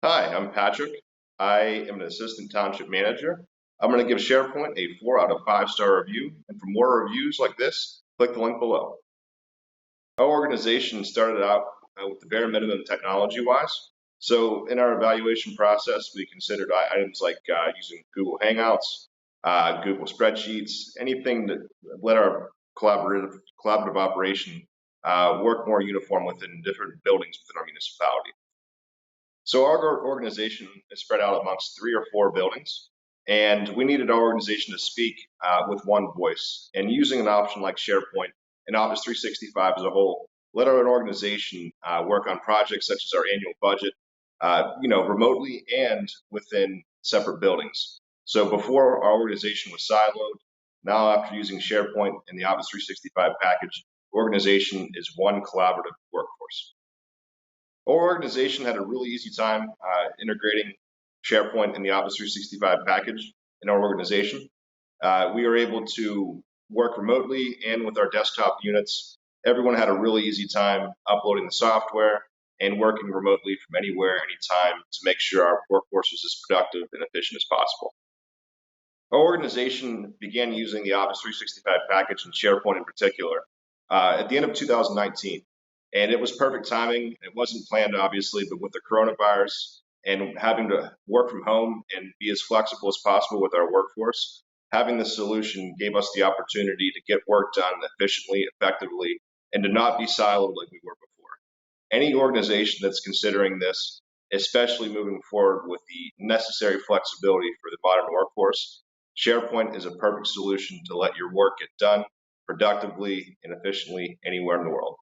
Hi, I'm Patrick. I am an assistant township manager. I'm going to give SharePoint a 4 out of 5-star review. And for more reviews like this, click the link below. Our organization started out with the bare minimum technology-wise. So in our evaluation process, we considered items like using Google Hangouts, Google Spreadsheets, anything that let our collaborative operation work more uniform within different buildings within our municipality. So our organization is spread out amongst 3 or 4 buildings, and we needed our organization to speak with one voice. And using an option like SharePoint and Office 365 as a whole, let our organization work on projects such as our annual budget, remotely and within separate buildings. So before our organization was siloed, now after using SharePoint and the Office 365 package, organization is one collaborative workforce. Our organization had a really easy time integrating SharePoint and the Office 365 package in our organization. We were able to work remotely and with our desktop units. Everyone had a really easy time uploading the software and working remotely from anywhere, anytime to make sure our workforce was as productive and efficient as possible. Our organization began using the Office 365 package and SharePoint in particular at the end of 2019. And it was perfect timing. It wasn't planned, obviously, but with the coronavirus and having to work from home and be as flexible as possible with our workforce, having this solution gave us the opportunity to get work done efficiently, effectively, and to not be siloed like we were before. Any organization that's considering this, especially moving forward with the necessary flexibility for the modern workforce, SharePoint is a perfect solution to let your work get done productively and efficiently anywhere in the world.